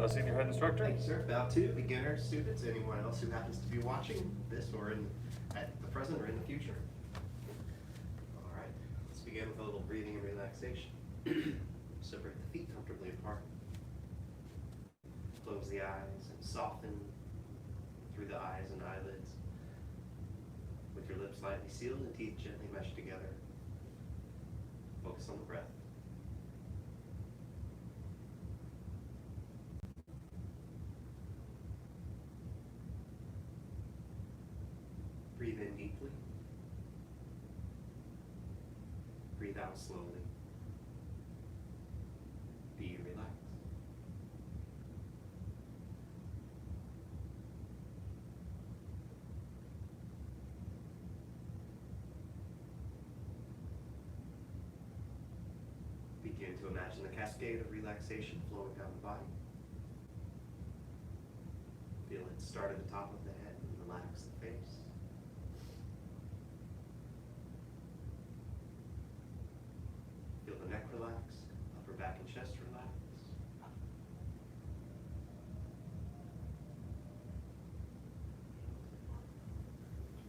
a Senior Head Instructor. Thank you, sir. Bow to beginners, students, anyone else who happens to be watching this or at the present or in the future. All right, let's begin with a little breathing and relaxation. Separate the feet comfortably apart. Close the eyes and soften through the eyes and eyelids. With your lips slightly sealed and teeth gently meshed together. Focus on the breath. Breathe in deeply. Breathe out slowly. Be relaxed. Begin to imagine the cascade of relaxation flowing down the body. Feel it start at the top of the head and relax the face. Feel the neck relax, upper back and chest relax.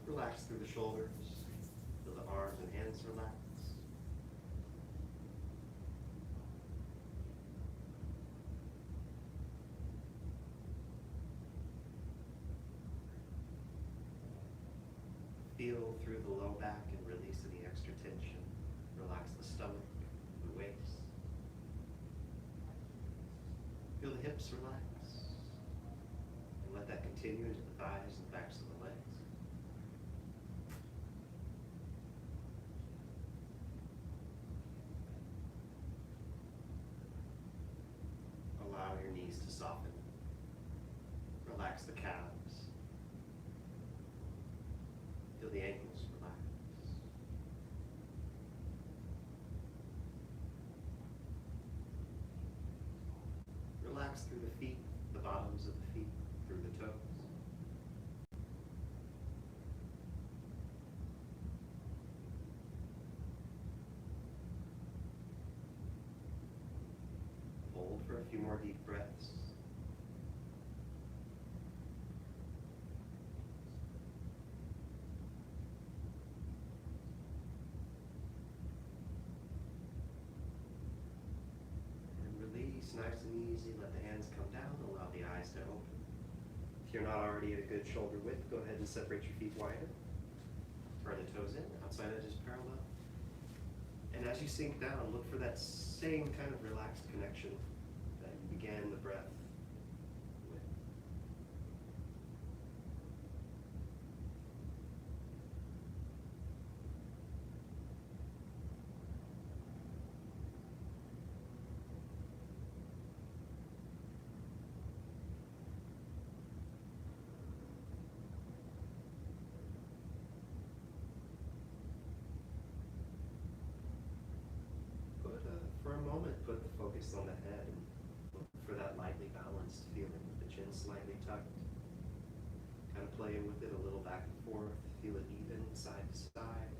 Relax through the shoulders. Feel the arms and hands relax. Feel through the low back and release any extra tension. Relax the stomach, the waist. Feel the hips relax. And let that continue into the thighs and backs of the legs. Allow your knees to soften. Relax the calves. Feel the ankles relax. Relax through the feet, the bottoms of the feet, through the toes. Hold for a few more deep breaths. Nice and easy, let the hands come down, allow the eyes to open. If you're not already at a good shoulder width, go ahead and separate your feet wider. Turn the toes in, outside edges parallel. And as you sink down, look for that same kind of relaxed connection that you began the breath with. For a moment, put the focus on the head and look for that lightly balanced feeling with the chin slightly tucked. Kind of playing with it a little back and forth, feel it even side to side.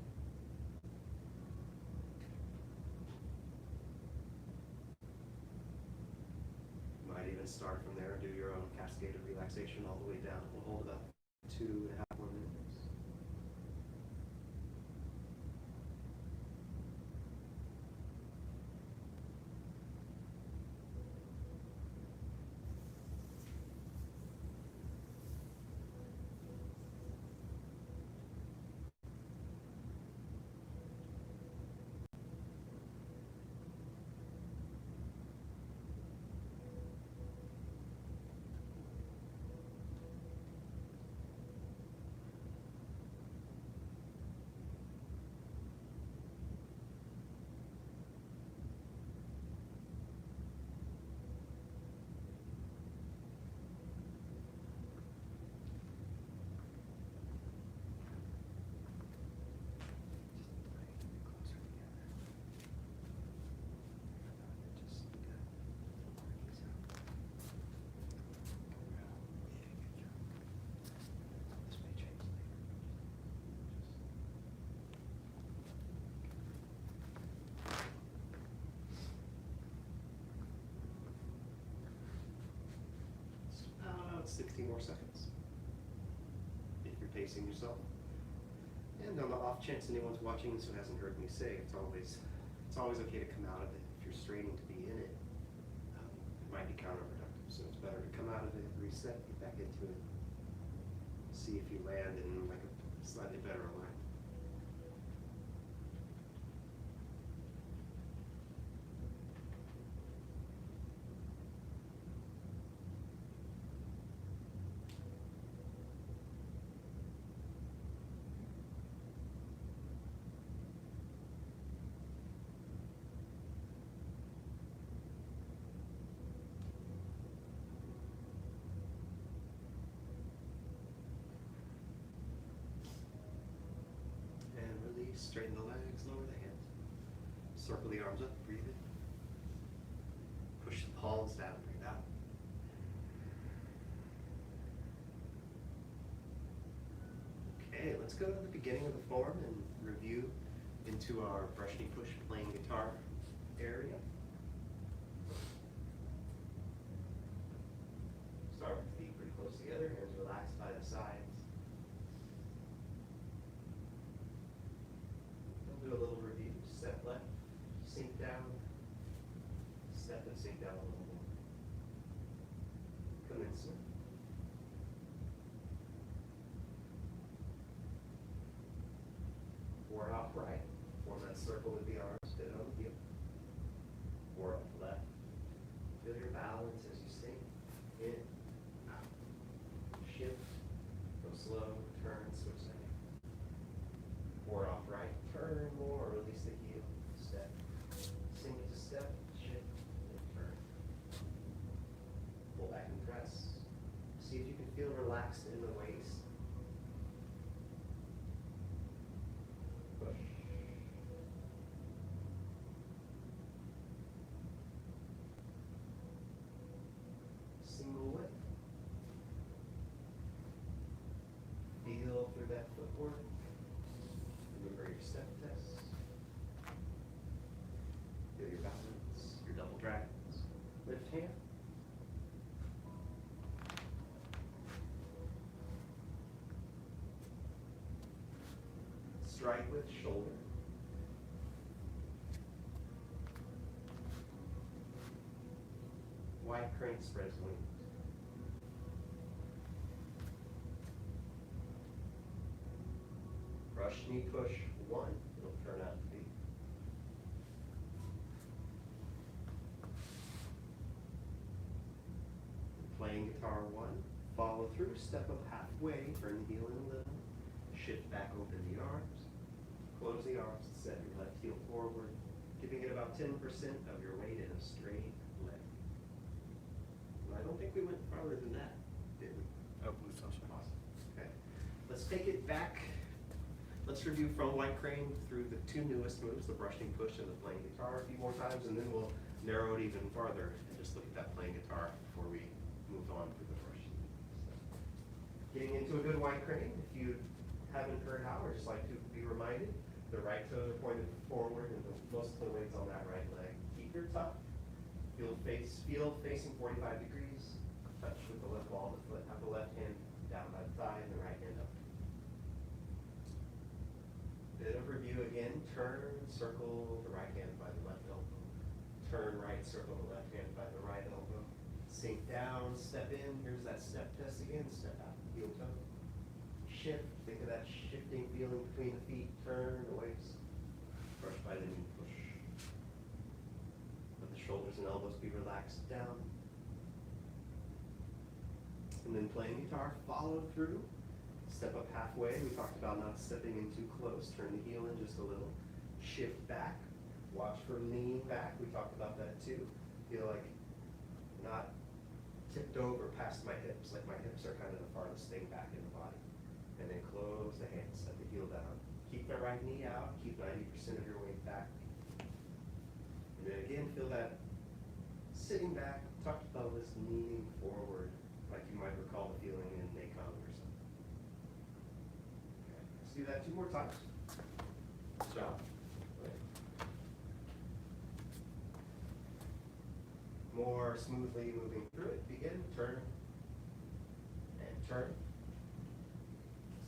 You might even start from there and do your own cascade of relaxation all the way down. We'll hold about 2.5 more minutes. about 60 more seconds, if you're pacing yourself. And on the off chance anyone's watching this who hasn't heard me say, it's always okay to come out of it. If you're straining to be in it, it might be counterproductive. So it's better to come out of it, reset, get back into it, see if you land in like a slightly better alignment. Straighten the legs, lower the hands. Circle the arms up, breathe in. Push the palms down, breathe out. Okay, let's go to the beginning of the form and review into our brush knee push playing guitar area. Start with feet pretty close together, hands relaxed by the sides. Do a little review. Step left, sink down, step and sink down a little more. Commencement. Forward off right, form that circle with the arms, fit on the heel. Forward off left. Feel your balance as you sink, in, out. Shift, go slow, turn, switch side. Forward off right, turn more, release the heel, step. Sink to step, shift, and turn. Pull back and press. See if you can feel relaxed in the waist. Push. Single whip. Feel through that footwork. Remember your step test. Feel your balance, your double dragons. Lift hand. Strike with shoulder. Wide crane spreads wings. Brush knee push 1, it'll turn out to be. Playing guitar 1, follow through, step up halfway, turn the heel in a little, shift back, open the arms, close the arms, set your left heel forward, giving it about 10% of your weight in a straight leg. And I don't think we went farther than that, did we? I believe so. Awesome. Okay. Let's take it back. Let's review from white crane through the two newest moves, the brush knee push and the playing guitar a few more times, and then we'll narrow it even farther and just look at that playing guitar before we move on through the brush knee. So, getting into a good white crane, if you haven't heard how, or just like to be reminded, the right toes are pointed forward and most of the weight's on that right leg. Keep your tuck. Feel facing 45 degrees. Touch with the left ball of the foot. Have the left hand down by the thigh and the right hand up. Bit of review again. Turn, circle the right hand by the left elbow. Turn right, circle the left hand by the right elbow. Sink down, step in. Here's that step test again. Step out, heel toe. Shift. Think of that shifting feeling between the feet. Turn the waist. Brush by the knee, push. Let the shoulders and elbows be relaxed down. And then playing guitar, follow through. Step up halfway. We talked about not stepping in too close. Turn the heel in just a little. Shift back. Watch for lean back. We talked about that too. Feel like not tipped over past my hips. Like my hips are kind of the farthest thing back in the body. And then close the hands. Set the heel down. Keep the right knee out. Keep 90% of your weight back. And then again, feel that sitting back, tucked pelvis, leaning forward, like you might recall the feeling in Nakon or something. Okay, let's do that 2 more times. Good job. Right. More smoothly moving through it. Begin, turn, turn,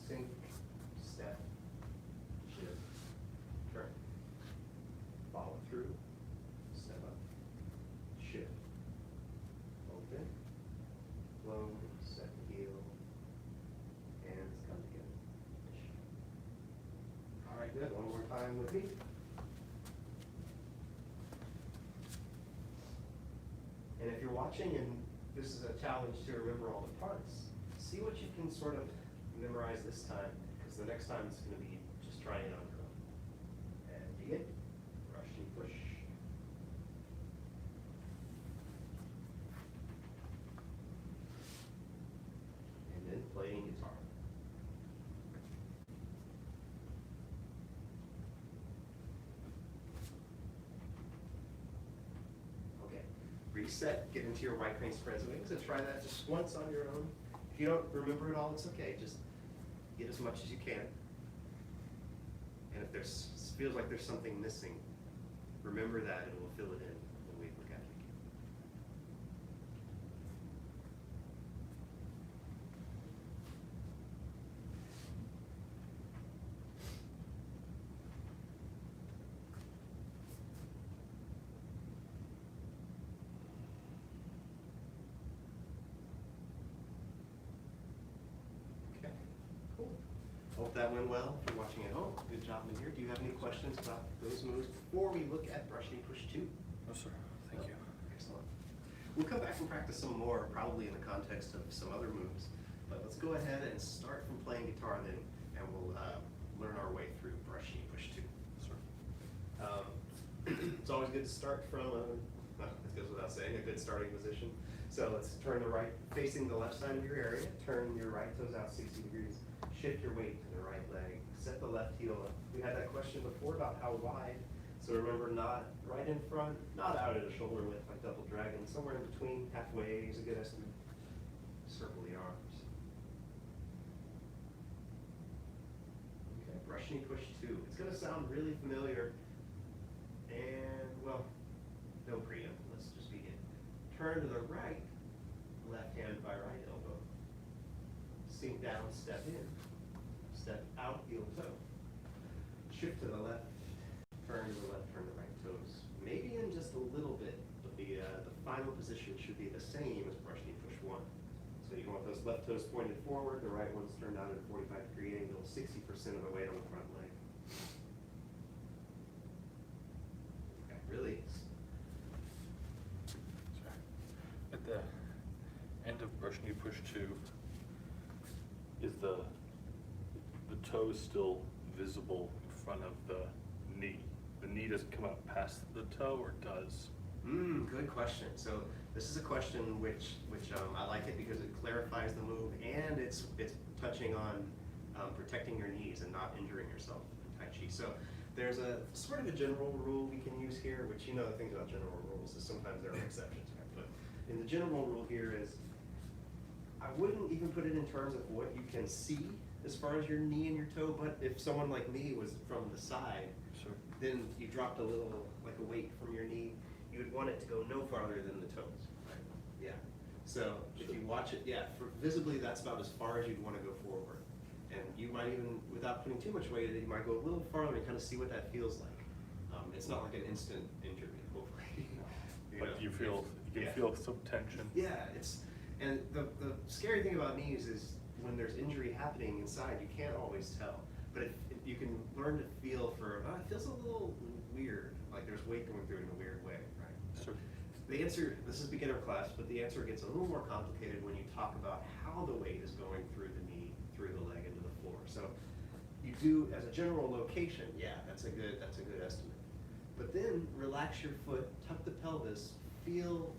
sink, step, shift, turn, follow through, step up, shift, open, low, set heel, hands come together. All right, good. One more time with me. And if you're watching and this is a challenge to remember all the parts, see what you can sort of memorize this time, because the next time it's going to be just trying it on your own. And begin. Brush and push. And then playing guitar. Okay. Reset, get into your wide crane spreads wings, and try that just once on your own. If you don't remember it all, it's okay. Just get as much as you can. And if there's feels like there's something missing, remember that and we'll fill it in when we look at it again. Okay, cool. Hope that went well. If you're watching at home, good job in here. Do you have any questions about those moves before we look at brush knee push 2? No, sir. Thank you. Excellent. We'll come back and practice some more, probably in the context of some other moves. But let's go ahead and start from playing guitar then, and we'll learn our way through brush knee push 2. Sir. It's always good to start from, this goes without saying, a good starting position. So let's turn the right, facing the left side of your area, turn your right toes out 60 degrees, shift your weight to the right leg, set the left heel up. We had that question before about how wide, so remember not right in front, not out at a shoulder width like double dragon, somewhere in between, halfway is a good estimate. Circle the arms. Okay, brush knee push 2. It's gonna sound really familiar, and well, no preamble, let's just begin. Turn to the right, left hand by right elbow. Sink down, step in. Step out, heel toe. Shift to the left, turn to the left, turn the right toes. Maybe in just a little bit, but the final position should be the same as brush knee push 1. So you want those left toes pointed forward, the right one's turned out at a 45-degree angle, 60% of the weight on the front leg. Okay, release. Sorry. At the end of brush knee push 2, is the toe still visible in front of the knee? The knee doesn't come out past the toe, or does? Good question. So this is a question which I like it because it clarifies the move, and it's touching on protecting your knees and not injuring yourself in Tai Chi. So there's a sort of a general rule we can use here, which, you know, the things about general rules is sometimes there are exceptions, right? But in the general rule here is, I wouldn't even put it in terms of what you can see as far as your knee and your toe, but if someone like me was from the side, Sure. then you dropped a little, like a weight from your knee, you would want it to go no farther than the toes, right? Yeah. So if you watch it, yeah, visibly that's about as far as you'd want to go forward. And you might even, without putting too much weight in it, you might go a little farther and kind of see what that feels like. It's not like an instant injury, hopefully. But you can feel some tension. Yeah, and the scary thing about knees is when there's injury happening inside, you can't always tell. But if you can learn to feel for, it feels a little weird, like there's weight going through it in a weird way, right? Sure. The answer, this is beginner class, but the answer gets a little more complicated when you talk about how the weight is going through the knee, through the leg, into the floor. So you do, as a general location, yeah, that's a good estimate. But then relax your foot, tuck the pelvis, feel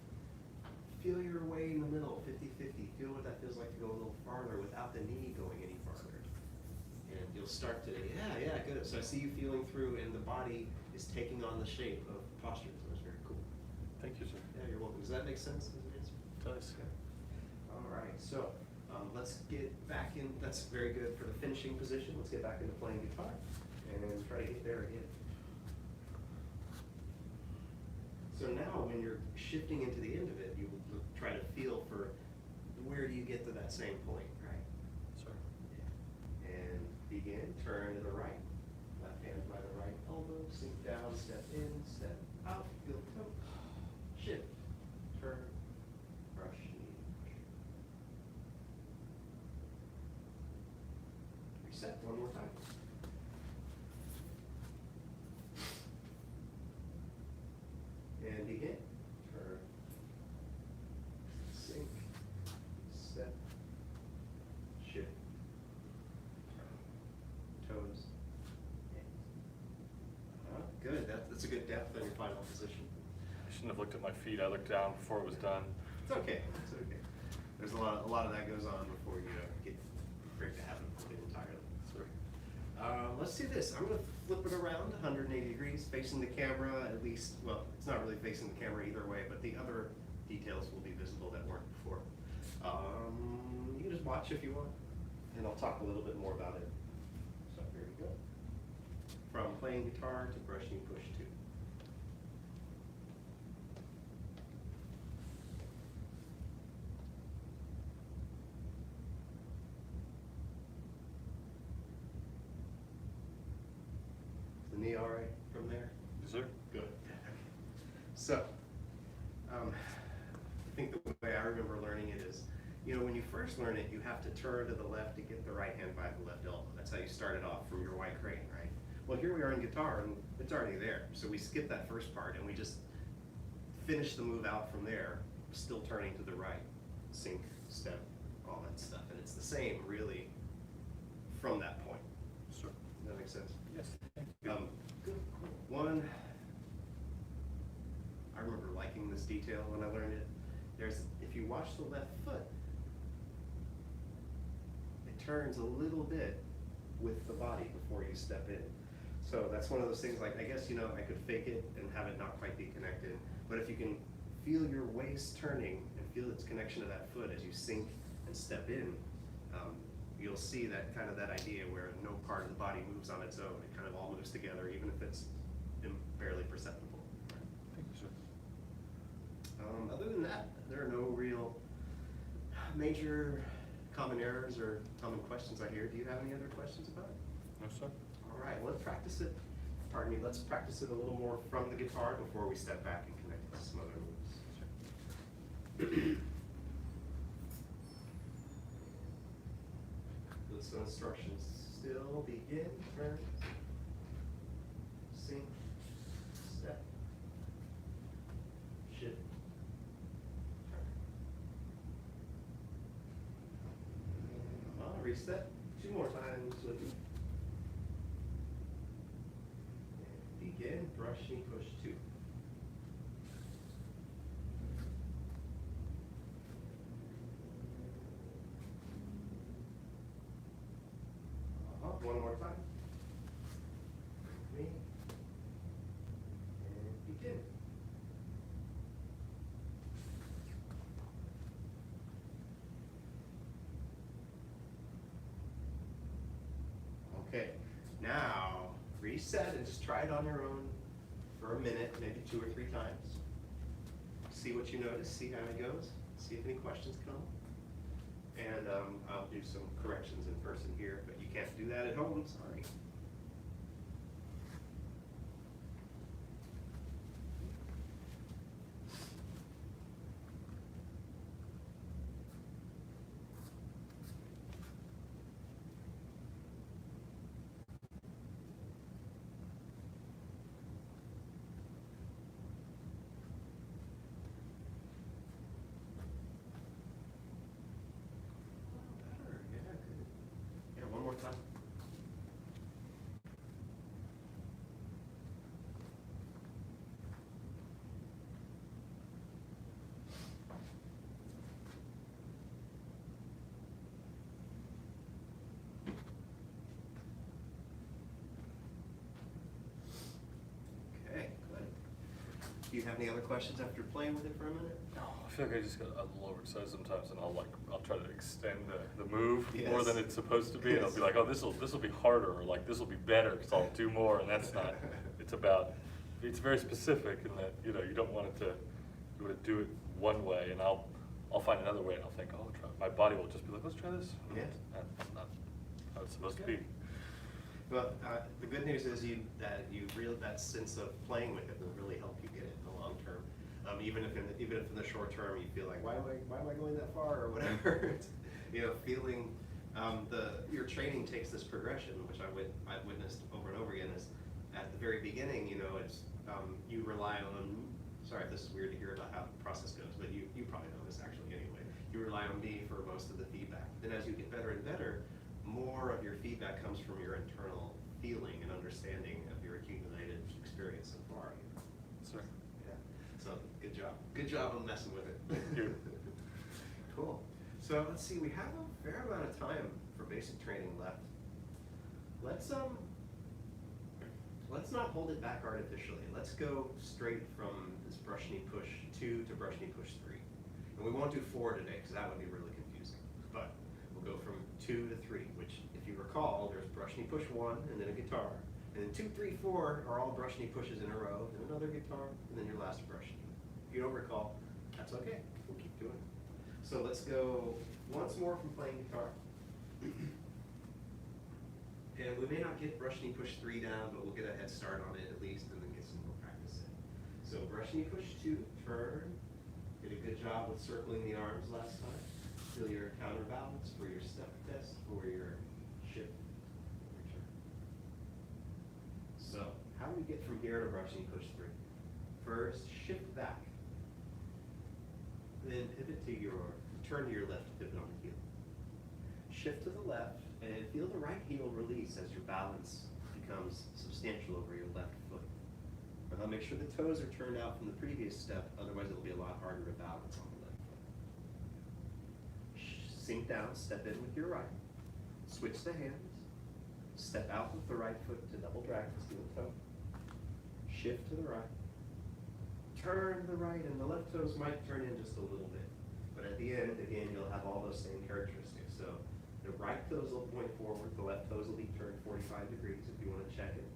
your way in the middle, 50-50. Feel what that feels like to go a little farther without the knee going any farther. And you'll start to, yeah, good. So I see you feeling through, and the body is taking on the shape of posture. So it's very cool. Thank you, sir. Yeah, you're welcome. Does that make sense as an answer? It does. Okay. All right, so let's get back in. That's very good for the finishing position. Let's get back into playing guitar and try to get there again. So now when you're shifting into the end of it, you will try to feel for where do you get to that same point, right? Begin, turn to the right. Left hand by the right elbow, sink down, step in, step out, heel toe, shift, turn, brush, knee. Reset one more time. And begin, turn, sink, step, shift, turn, toes, good, that's a good depth in your final position. I shouldn't have looked at my feet. I looked down before it was done. It's okay, it's okay. There's a lot of that goes on before you get prepared to have it entirely. Sorry. Let's do this. I'm going to flip it around 180 degrees, facing the camera at least. Well, it's not really facing the camera either way, but the other details will be visible that weren't before. You can just watch if you want, and I'll talk a little bit more about it. So here we go. From playing guitar to brush knee push 2. Is the knee all right from there? Yes, sir. Good. So, I think the way I remember learning it is, when you first learn it, you have to turn to the left to get the right hand by the left elbow. That's how you started off from your white crane, right? Well, here we are in guitar, and it's already there. So we skip that first part, and we just finish the move out from there, still turning to the right, sink, step, all that stuff. And it's the same, really, from that point. Sure. Does that make sense? Yes. Good. One, I remember liking this detail when I learned it. If you watch the left foot, it turns a little bit with the body before you step in. So that's one of those things, like, I guess, I could fake it and have it not quite be connected, but if you can feel your waist turning and feel its connection to that foot as you sink and step in, you'll see that kind of that idea where no part of the body moves on its own. It kind of all moves together, even if it's barely perceptible. Thank you, sir. Other than that, there are no real major common errors or common questions I hear. Do you have any other questions about it? No, sir. All right, let's practice it. Pardon me, let's practice it a little more from the guitar before we step back and connect it to some other moves. So instructions still begin, turn, sink, step, shift, turn. Reset 2 more times with me. And begin, brush knee push 2. One more time. Me. And begin. Okay, now reset and just try it on your own for a minute, maybe 2 or 3 times. See what you notice, see how it goes, see if any questions come. And I'll do some corrections in person here, but you can't do that at home, sorry. Time. Okay, good. Do you have any other questions after playing with it for a minute? No, I feel like I just get a little overexcited sometimes, and I'll try to extend the move more than it's supposed to be, and I'll be like, oh, this will be harder, or like this will be better because I'll do more, and that's not. It's very specific in that you don't want it to. You want to do it one way, and I'll find another way, and I'll think, oh, my body will just be like, let's try this. Yeah. That's not how it's supposed to be. Well, the good news is that sense of playing with it will really help you get it in the long term. Even if in the short term you feel like, why am I going that far or whatever, feeling your training takes this progression, which I've witnessed over and over again. Is at the very beginning, it's you rely on. Sorry if this is weird to hear about how the process goes, but you probably know this actually anyway. You rely on me for most of the feedback. Then as you get better and better, more of your feedback comes from your internal feeling and understanding of your accumulated experience so far. Sure. Yeah. So good job. Good job on messing with it. Thank you. Cool. So let's see. We have a fair amount of time for basic training left. Let's not hold it back artificially. Let's go straight from this brush knee push 2 to brush knee push 3. And we won't do 4 today because that would be really confusing. But we'll go from 2 to 3, which, if you recall, there's brush knee push 1 and then a guitar. And then 2, 3, 4 are all brush knee pushes in a row, then another guitar, and then your last brush knee. If you don't recall, that's okay. We'll keep doing it. So let's go once more from playing guitar. And we may not get brush knee push 3 down, but we'll get a head start on it at least, and then get some more practice in. So brush knee push 2, turn. Did a good job with circling the arms last time. Feel your counterbalance for your step test, for your shift, return. So how do we get from here to brush knee push 3? First, shift back. Then turn to your left, pivot on the heel. Shift to the left, and feel the right heel release as your balance becomes substantial over your left foot. But now make sure the toes are turned out from the previous step, otherwise it'll be a lot harder to balance on the left foot. Sink down, step in with your right. Switch the hands. Step out with the right foot to double drag the steel toe. Shift to the right. Turn to the right, and the left toes might turn in just a little bit. But at the end, again, you'll have all those same characteristics. So the right toes will point forward, the left toes will be turned 45 degrees if you want to check it.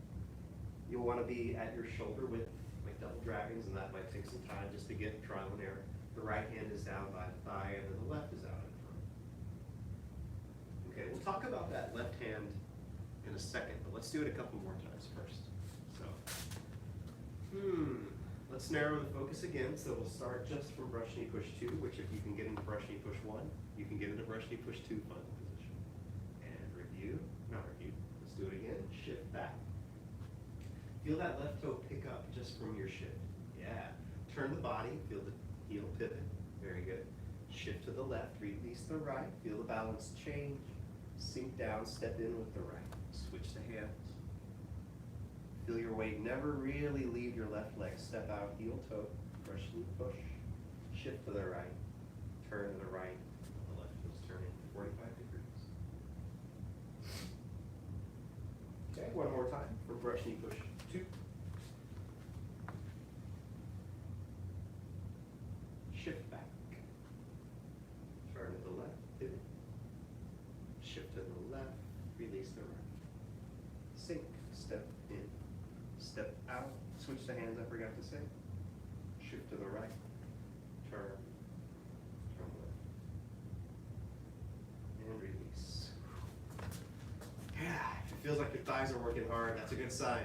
You'll want to be at your shoulder width, like double dragons, and that might take some time just to get trial and error. The right hand is down by the thigh, and then the left is out in front. Okay, we'll talk about that left hand in a second, but let's do it a couple more times first. So, let's narrow the focus again. So we'll start just from brush knee push 2, which if you can get into brush knee push 1, you can get into brush knee push 2 final position. And not review, let's do it again. Shift back. Feel that left toe pick up just from your shift. Yeah. Turn the body, feel the heel pivot. Very good. Shift to the left, release the right, feel the balance change. Sink down, step in with the right. Switch the hands. Feel your weight never really leave your left leg. Step out, heel toe, brush knee push. Shift to the right, turn to the right. The left toes turn in 45 degrees. Okay, one more time for brush knee push 2. Shift back. Turn to the left, pivot. Shift to the left, release the right. Sink, step in, step out. Switch the hands, I forgot to say. Shift to the right, turn left. And release. Yeah, if it feels like your thighs are working hard, that's a good sign.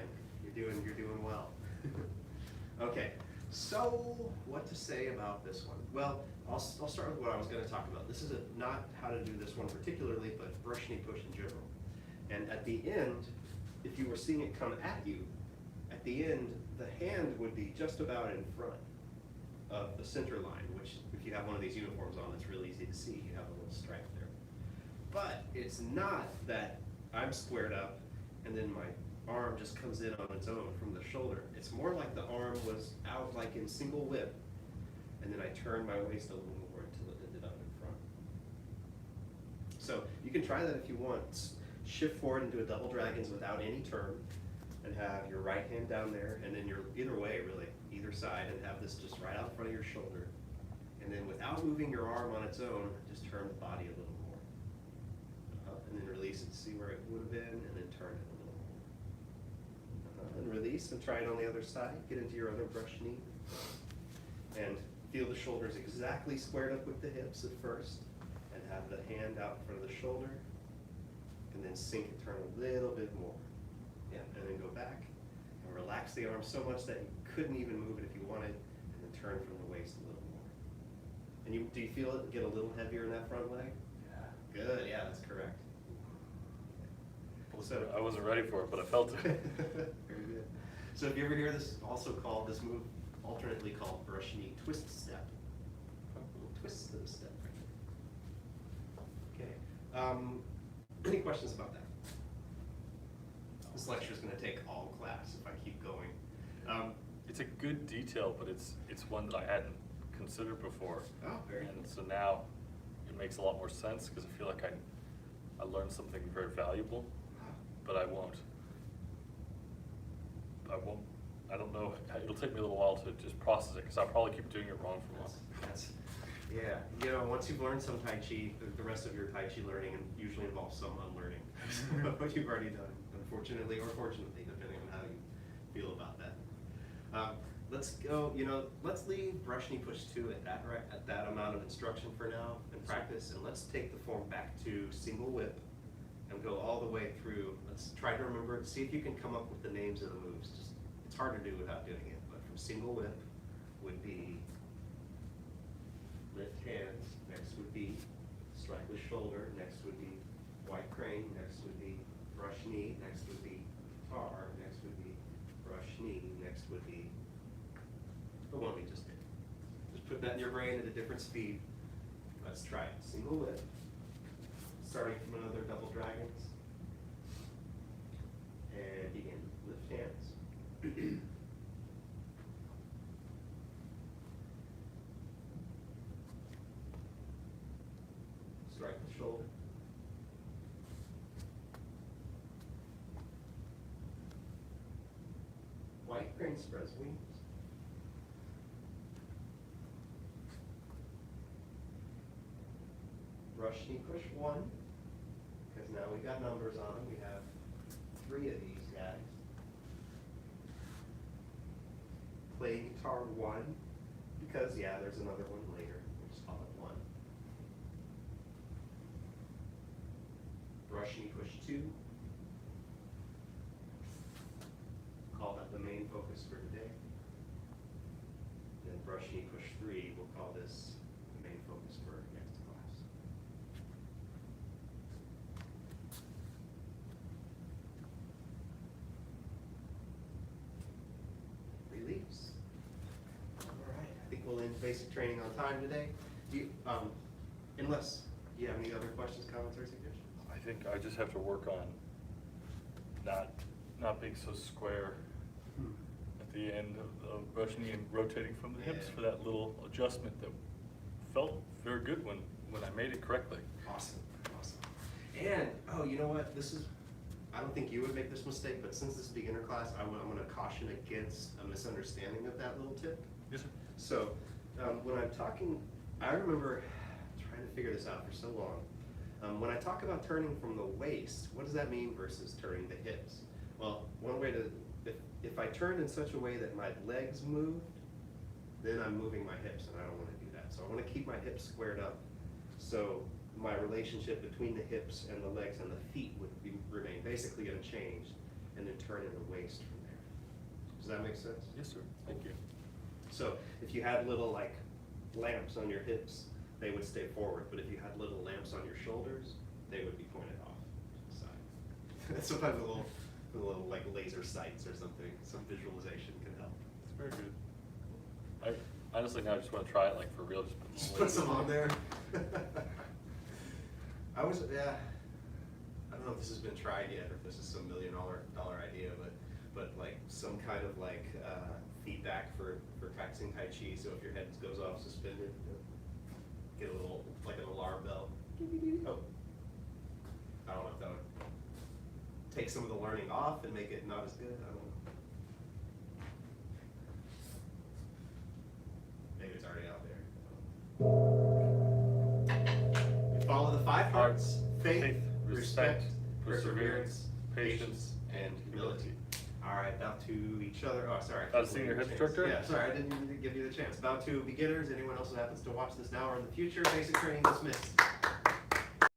You're doing well. Okay, so what to say about this one? Well, I'll start with what I was going to talk about. This is not how to do this one particularly, but brush knee push in general. And at the end, if you were seeing it come at you, at the end, the hand would be just about in front of the center line, which if you have one of these uniforms on, it's really easy to see. You have a little stripe there. But it's not that I'm squared up and then my arm just comes in on its own from the shoulder. It's more like the arm was out like in single whip, and then I turned my waist a little more until it ended up in front. So you can try that if you want. Shift forward and do a double dragons without any turn, and have your right hand down there, and then your either way really, either side, and have this just right out in front of your shoulder. And then without moving your arm on its own, just turn the body a little more. And then release it, see where it would have been, and then turn it a little more. And release, and try it on the other side. Get into your other brush knee. And feel the shoulders exactly squared up with the hips at first, and have the hand out in front of the shoulder. And then sink and turn a little bit more. Yeah, and then go back and relax the arm so much that you couldn't even move it if you wanted, and then turn from the waist a little more. And do you feel it get a little heavier in that front leg? Yeah. Good, yeah, that's correct. So I wasn't ready for it, but I felt it. Very good. So if you ever hear this also called, this move alternately called brush knee twist step. A little twist to the step. Okay. Any questions about that? This lecture is going to take all class if I keep going. It's a good detail, but it's one that I hadn't considered before. Oh, very And good. so now it makes a lot more sense because I feel like I learned something very valuable, but I don't know, it'll take me a little while to just process it because I'll probably keep doing it wrong for a while. Yeah, you know, once you've learned some Tai Chi, the rest of your Tai Chi learning usually involves some unlearning of what you've already done, unfortunately or fortunately, depending on how you feel about that. Let's go, let's leave brush knee push 2 at that amount of instruction for now and practice, and let's take the form back to single whip and go all the way through. Let's try to remember, see if you can come up with the names of the moves. It's hard to do without doing it, but from single whip would be lift hands, next would be strike with shoulder, next would be white crane, next would be brush knee, next would be tar, next would be brush knee, next would be the one we just did. Just put that in your brain at a different speed. Let's try it. Single whip, starting from another double dragons, and begin. Lift hands. Strike the shoulder. White crane spreads wings. Brush knee push 1, because now we got numbers on them. We have 3 of these guys. Play guitar 1, because yeah, there's another one later. We'll just call it 1. Brush knee push 2. Call that the main focus for today. Then brush knee push 3, we'll call this the main focus for next class. Release. All right, I think we'll end basic training on time today. Do you, unless you have any other questions, comments, or suggestions? I think I just have to work on not being so square at the end of brush knee and rotating from the hips Yeah. for that little adjustment that felt very good when I made it correctly. Awesome, awesome. And, oh, you know what, I don't think you would make this mistake, but since this is beginner class, I'm gonna caution against a misunderstanding of that little tip. Yes, sir. So, when I'm talking, I remember trying to figure this out for so long. When I talk about turning from the waist, what does that mean versus turning the hips? Well, one way to, if I turn in such a way that my legs move, then I'm moving my hips, and I don't want to do that. So I want to keep my hips squared up. So my relationship between the hips and the legs and the feet would remain basically unchanged, and then turn in the waist from there. Does that make sense? Yes, sir. Thank you. So if you had little like lamps on your hips, they would stay forward. But if you had little lamps on your shoulders, they would be pointed off to the side. Sometimes a little like laser sights or something, some visualization can help. It's very good. I honestly now just want to try it like for real. Just put some on there. I don't know if this has been tried yet, or if this is some $1 million idea, but like some kind of like feedback for practicing Tai Chi. So if your head goes off suspended, get a little like an alarm bell. Oh, I don't know if that would take some of the learning off and make it not as good. I don't know. Maybe it's already out there. We follow the 5 hearts: faith, respect, perseverance, patience, and humility. All right, bow to each other. Oh, sorry. Senior Head Instructor? Yeah, sorry, I didn't even give you the chance. Bow to beginners, anyone else who happens to watch this now or in the future. Basic training dismissed.